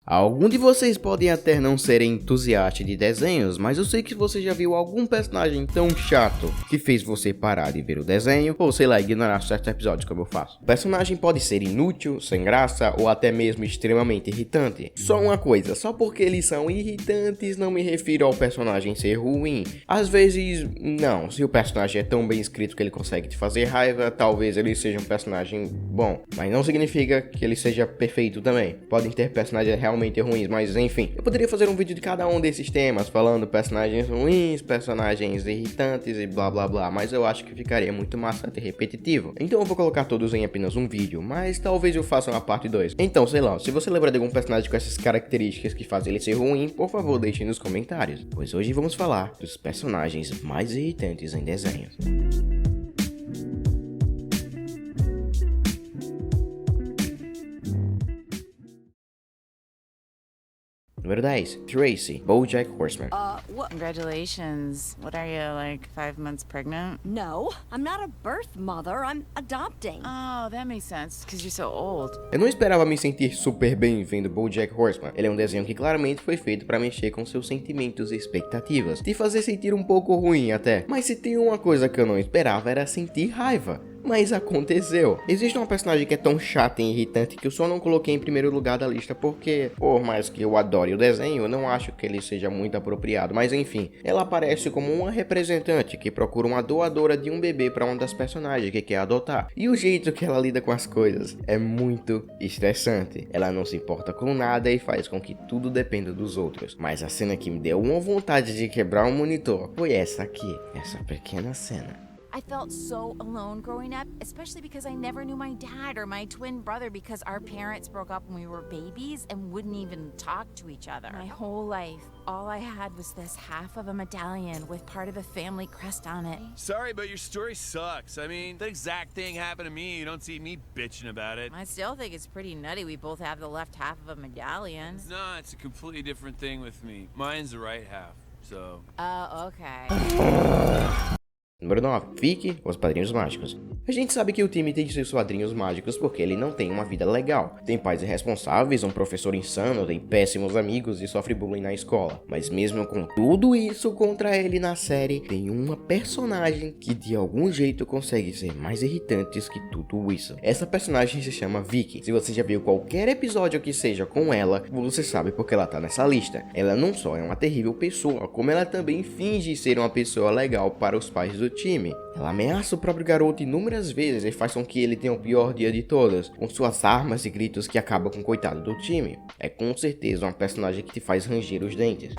Algum de vocês podem até não serem entusiastas de desenhos, mas eu sei que você já viu algum personagem tão chato que fez você parar de ver o desenho, ou sei lá, ignorar certos episódios como eu faço. O personagem pode ser inútil, sem graça, ou até mesmo extremamente irritante. Só uma coisa, só porque eles são irritantes não me refiro ao personagem ser ruim. Às vezes, não, se o personagem é tão bem escrito que ele consegue te fazer raiva, talvez ele seja um personagem bom, mas não significa que ele seja perfeito também. Podem ter personagens realmente ruins, mas enfim, eu poderia fazer um vídeo de cada um desses temas, falando personagens ruins, personagens irritantes e blá blá blá, mas eu acho que ficaria muito maçante e repetitivo. Então eu vou colocar todos em apenas um vídeo, mas talvez eu faça uma parte 2. Então, sei lá, se você lembra de algum personagem com essas características que fazem ele ser ruim, por favor deixe nos comentários, pois hoje vamos falar dos personagens mais irritantes em desenhos. Número 10. Tracy, BoJack Horseman. What? Congratulations. What are you, like 5 months pregnant? No, I'm not a birth mother. I'm adopting. Oh, that makes sense, because you're so old. Eu não esperava me sentir super bem vendo BoJack Horseman. Ele é um desenho que claramente foi feito para mexer com seus sentimentos e expectativas, te fazer sentir um pouco ruim até. Mas se tem uma coisa que eu não esperava era sentir raiva. Mas aconteceu. Existe uma personagem que é tão chata e irritante que eu só não coloquei em primeiro lugar da lista porque, por mais que eu adore o desenho, eu não acho que ele seja muito apropriado. Mas enfim, ela aparece como uma representante que procura uma doadora de um bebê para uma das personagens que quer adotar. E o jeito que ela lida com as coisas é muito estressante. Ela não se importa com nada e faz com que tudo dependa dos outros. Mas a cena que me deu uma vontade de quebrar um monitor foi essa aqui, essa pequena cena. I felt so alone growing up, especially because I never knew my dad or my twin brother because our parents broke up when we were babies and wouldn't even talk to each other. My whole life, all I had was this half of a medallion with part of a family crest on it. Sorry, but your story sucks. I mean, the exact thing happened to me. You don't see me bitching about it. I still think it's pretty nutty we both have the left half of a medallion. No, it's a completely different thing with me. Mine's the right half, so... Oh, okay. Número 9. Vicky, os Padrinhos Mágicos. A gente sabe que o time tem seus padrinhos mágicos porque ele não tem uma vida legal. Tem pais irresponsáveis, um professor insano, tem péssimos amigos e sofre bullying na escola. Mas mesmo com tudo isso contra ele na série, tem uma personagem que de algum jeito consegue ser mais irritante que tudo isso. Essa personagem se chama Vicky. Se você já viu qualquer episódio que seja com ela, você sabe porque ela tá nessa lista. Ela não só é uma terrível pessoa, como ela também finge ser uma pessoa legal para os pais do time. Ela ameaça o próprio garoto inúmeras vezes e faz com que ele tenha o pior dia de todas, com suas armas e gritos que acabam com o coitado do time. É com certeza uma personagem que te faz ranger os dentes.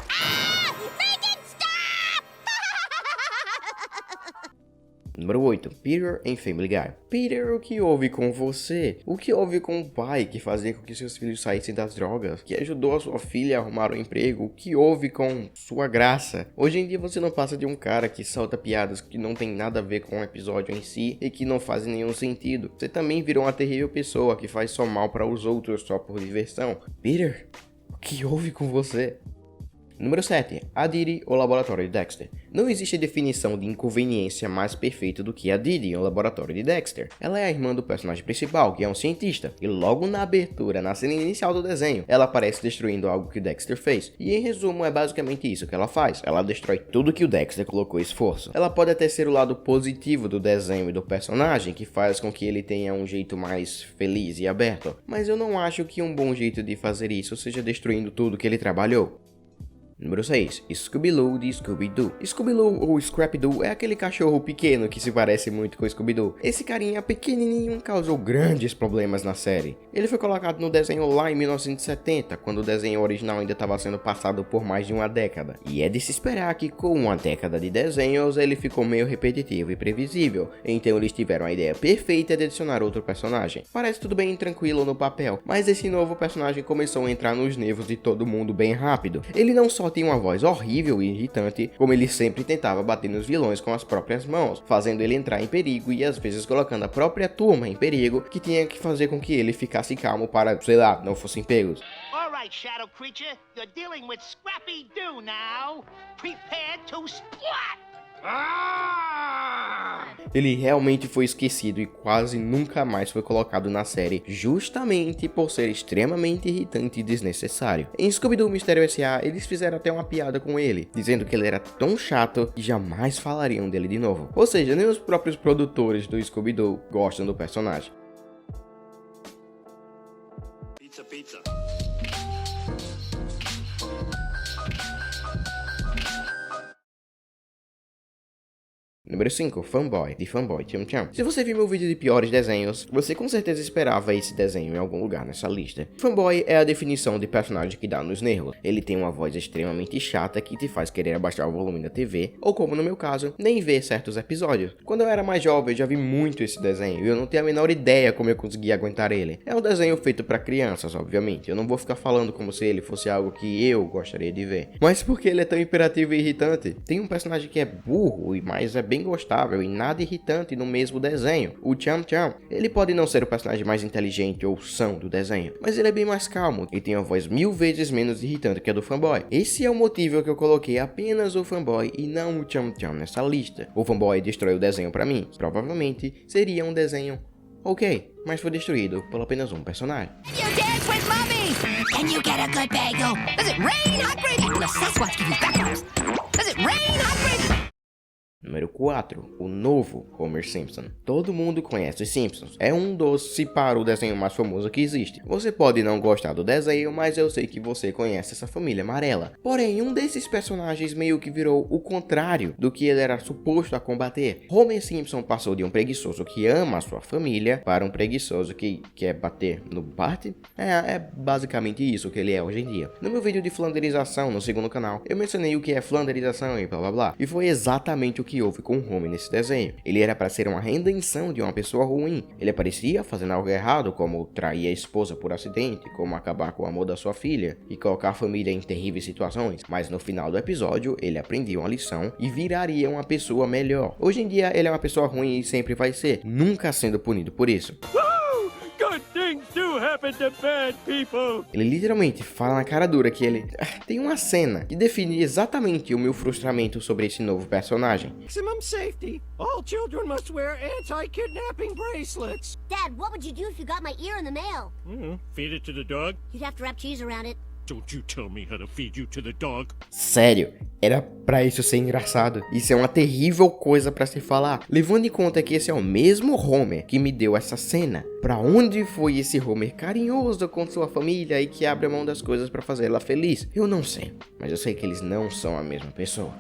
Número 8. Peter em Family Guy. Peter, o que houve com você? O que houve com o pai que fazia com que seus filhos saíssem das drogas? Que ajudou a sua filha a arrumar um emprego? O que houve com sua graça? Hoje em dia você não passa de um cara que solta piadas que não tem nada a ver com o episódio em si e que não fazem nenhum sentido. Você também virou uma terrível pessoa que faz só mal para os outros só por diversão. Peter, o que houve com você? Número 7. A Didi, o Laboratório de Dexter. Não existe definição de inconveniência mais perfeita do que a Didi, o Laboratório de Dexter. Ela é a irmã do personagem principal, que é um cientista, e logo na abertura, na cena inicial do desenho, ela aparece destruindo algo que o Dexter fez. E em resumo, é basicamente isso que ela faz. Ela destrói tudo que o Dexter colocou esforço. Ela pode até ser o lado positivo do desenho e do personagem, que faz com que ele tenha um jeito mais feliz e aberto. Mas eu não acho que um bom jeito de fazer isso seja destruindo tudo que ele trabalhou. Número 6. Scooby-Doo de Scooby-Doo. Scooby-Doo ou Scrappy-Doo é aquele cachorro pequeno que se parece muito com Scooby-Doo. Esse carinha pequenininho causou grandes problemas na série. Ele foi colocado no desenho lá em 1970, quando o desenho original ainda estava sendo passado por mais de uma década. E é de se esperar que com uma década de desenhos ele ficou meio repetitivo e previsível. Então eles tiveram a ideia perfeita de adicionar outro personagem. Parece tudo bem tranquilo no papel, mas esse novo personagem começou a entrar nos nervos de todo mundo bem rápido. Ele não só tinha uma voz horrível e irritante, como ele sempre tentava bater nos vilões com as próprias mãos, fazendo ele entrar em perigo e às vezes colocando a própria turma em perigo, que tinha que fazer com que ele ficasse calmo para, sei lá, não fossem pegos. Alright, Shadow Creature, you're dealing with Scrappy-Doo now. Prepare to splat! Ele realmente foi esquecido e quase nunca mais foi colocado na série, justamente por ser extremamente irritante e desnecessário. Em Scooby-Doo Mistério S.A., eles fizeram até uma piada com ele, dizendo que ele era tão chato que jamais falariam dele de novo. Ou seja, nem os próprios produtores do Scooby-Doo gostam do personagem. Pizza. Número 5, Fanboy, de Fanboy Chum Chum. Se você viu meu vídeo de piores desenhos, você com certeza esperava esse desenho em algum lugar nessa lista. Fanboy é a definição de personagem que dá nos nervos. Ele tem uma voz extremamente chata que te faz querer abaixar o volume da TV, ou como no meu caso, nem ver certos episódios. Quando eu era mais jovem, eu já vi muito esse desenho e eu não tenho a menor ideia como eu consegui aguentar ele. É um desenho feito para crianças, obviamente. Eu não vou ficar falando como se ele fosse algo que eu gostaria de ver. Mas porque ele é tão imperativo e irritante? Tem um personagem que é burro, mas é bem gostável e nada irritante no mesmo desenho, o Chum Chum. Ele pode não ser o personagem mais inteligente ou são do desenho, mas ele é bem mais calmo e tem uma voz 1000 vezes menos irritante que a do Fanboy. Esse é o motivo que eu coloquei apenas o Fanboy e não o Chum Chum nessa lista. O Fanboy destrói o desenho pra mim. Provavelmente seria um desenho ok, mas foi destruído por apenas um personagem. You dance with mommy! Can you get a good bagel? Does it rain hot gravy? Will a Sasquatch give you backwards? Does it rain hot gravy? Número 4, o novo Homer Simpson. Todo mundo conhece os Simpsons. É um dos, se para o desenho mais famoso que existe. Você pode não gostar do desenho, mas eu sei que você conhece essa família amarela. Porém, um desses personagens meio que virou o contrário do que ele era suposto a combater. Homer Simpson passou de um preguiçoso que ama a sua família para um preguiçoso que quer bater no Bart. É basicamente isso que ele é hoje em dia. No meu vídeo de flanderização no segundo canal, eu mencionei o que é flanderização e blá blá blá. E foi exatamente o que houve com o Homer nesse desenho. Ele era para ser uma redenção de uma pessoa ruim. Ele aparecia fazendo algo errado, como trair a esposa por acidente, como acabar com o amor da sua filha e colocar a família em terríveis situações. Mas no final do episódio, ele aprendia uma lição e viraria uma pessoa melhor. Hoje em dia, ele é uma pessoa ruim e sempre vai ser, nunca sendo punido por isso. Good things do happen to bad people. Ele literalmente fala na cara dura que ele... Tem uma cena que define exatamente o meu frustramento sobre esse novo personagem. Maximum safety. All children must wear anti-kidnapping bracelets. Dad, what would you do if you got my ear in the mail? Feed it to the dog. You'd have to wrap cheese around it. Don't you tell me how to feed you to the dog. Sério, era pra isso ser engraçado. Isso é uma terrível coisa pra se falar. Levando em conta que esse é o mesmo Homer que me deu essa cena. Pra onde foi esse Homer carinhoso com sua família e que abre a mão das coisas pra fazê-la feliz? Eu não sei, mas eu sei que eles não são a mesma pessoa.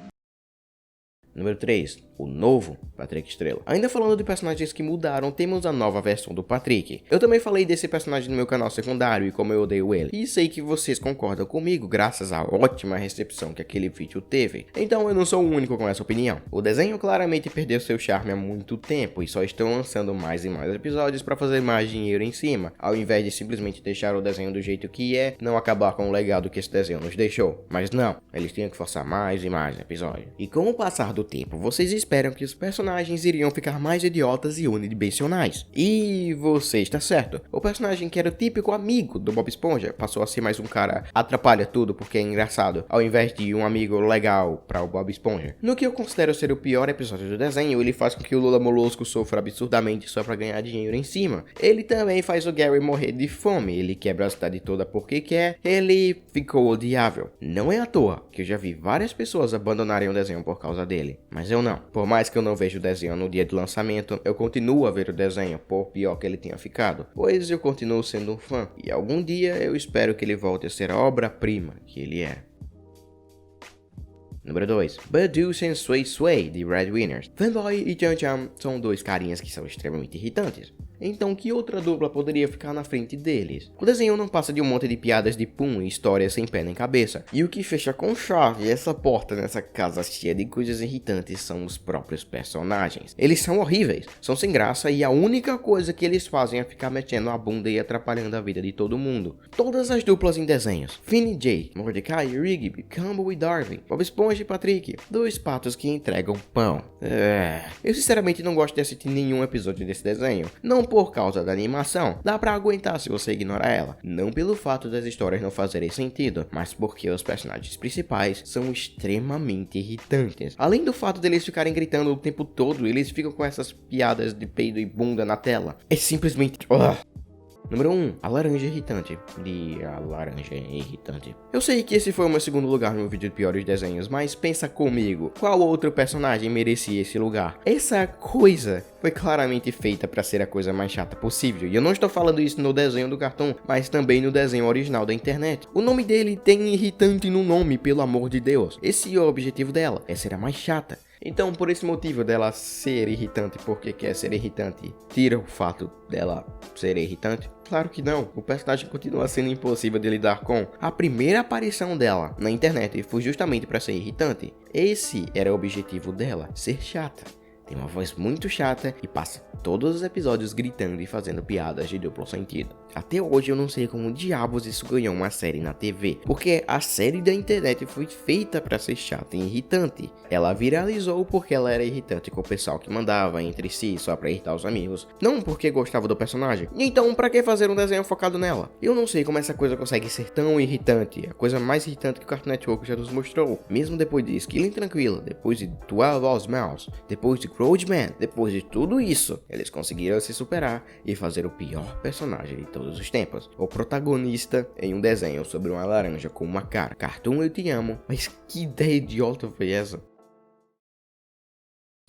Número 3, o novo Patrick Estrela. Ainda falando de personagens que mudaram, temos a nova versão do Patrick. Eu também falei desse personagem no meu canal secundário e como eu odeio ele. E sei que vocês concordam comigo graças à ótima recepção que aquele vídeo teve. Então eu não sou o único com essa opinião. O desenho claramente perdeu seu charme há muito tempo e só estão lançando mais e mais episódios para fazer mais dinheiro em cima, ao invés de simplesmente deixar o desenho do jeito que é, não acabar com o legado que esse desenho nos deixou. Mas não, eles tinham que forçar mais e mais episódios. E com o passar do tempo, vocês esperam que os personagens iriam ficar mais idiotas e unidimensionais. E você está certo. O personagem que era o típico amigo do Bob Esponja passou a ser mais um cara atrapalha tudo porque é engraçado, ao invés de um amigo legal para o Bob Esponja. No que eu considero ser o pior episódio do desenho, ele faz com que o Lula Molusco sofra absurdamente só para ganhar dinheiro em cima. Ele também faz o Gary morrer de fome, ele quebra a cidade toda porque quer, ele ficou odiável. Não é à toa que eu já vi várias pessoas abandonarem o desenho por causa dele. Mas eu não. Por mais que eu não veja o desenho no dia de lançamento, eu continuo a ver o desenho, por pior que ele tenha ficado, pois eu continuo sendo um fã, e algum dia eu espero que ele volte a ser a obra-prima que ele é. Número 2, Badooz and Sway Sway, de Red Winners. Fanboy e Chum Chum são dois carinhas que são extremamente irritantes. Então que outra dupla poderia ficar na frente deles? O desenho não passa de um monte de piadas de pum e histórias sem pé nem cabeça. E o que fecha com chave essa porta nessa casa cheia de coisas irritantes são os próprios personagens. Eles são horríveis, são sem graça e a única coisa que eles fazem é ficar metendo a bunda e atrapalhando a vida de todo mundo. Todas as duplas em desenhos, Finn e Jake, Mordecai e Rigby, Campbell e Darwin, Bob Esponja e Patrick, dois patos que entregam pão. Eu sinceramente não gosto de assistir nenhum episódio desse desenho. Não por causa da animação, dá pra aguentar se você ignorar ela. Não pelo fato das histórias não fazerem sentido, mas porque os personagens principais são extremamente irritantes. Além do fato deles ficarem gritando o tempo todo, eles ficam com essas piadas de peido e bunda na tela. É simplesmente... Número 1. A laranja irritante. A laranja irritante. Eu sei que esse foi o meu segundo lugar no vídeo de piores desenhos, mas pensa comigo, qual outro personagem merecia esse lugar? Essa coisa foi claramente feita para ser a coisa mais chata possível, e eu não estou falando isso no desenho do cartoon, mas também no desenho original da internet. O nome dele tem irritante no nome, pelo amor de Deus. Esse é o objetivo dela, é ser a mais chata. Então, por esse motivo dela ser irritante porque quer ser irritante, tira o fato dela ser irritante? Claro que não, o personagem continua sendo impossível de lidar com. A primeira aparição dela na internet foi justamente para ser irritante. Esse era o objetivo dela, ser chata. Tem uma voz muito chata e passa todos os episódios gritando e fazendo piadas de duplo sentido. Até hoje eu não sei como diabos isso ganhou uma série na TV, porque a série da internet foi feita para ser chata e irritante. Ela viralizou porque ela era irritante com o pessoal que mandava entre si só pra irritar os amigos, não porque gostava do personagem. Então pra que fazer um desenho focado nela? Eu não sei como essa coisa consegue ser tão irritante, a coisa mais irritante que o Cartoon Network já nos mostrou. Mesmo depois de Skillin' Tranquila, depois de 12 Oz Mouse, depois de Roadman, depois de tudo isso, eles conseguiram se superar e fazer o pior personagem de todos os tempos. O protagonista em um desenho sobre uma laranja com uma cara. Cartoon, eu te amo, mas que ideia idiota foi essa?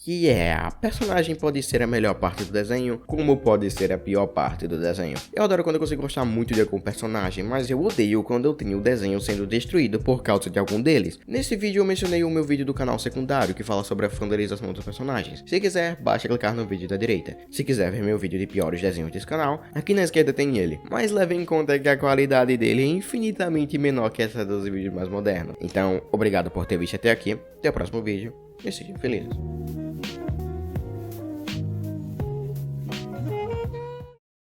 Que a personagem pode ser a melhor parte do desenho, como pode ser a pior parte do desenho. Eu adoro quando eu consigo gostar muito de algum personagem, mas eu odeio quando eu tenho o desenho sendo destruído por causa de algum deles. Nesse vídeo eu mencionei o meu vídeo do canal secundário que fala sobre a fanderização dos personagens. Se quiser, basta clicar no vídeo da direita. Se quiser ver meu vídeo de piores desenhos desse canal, aqui na esquerda tem ele. Mas leve em conta que a qualidade dele é infinitamente menor que essa dos vídeos mais modernos. Então, obrigado por ter visto até aqui, até o próximo vídeo e sejam felizes.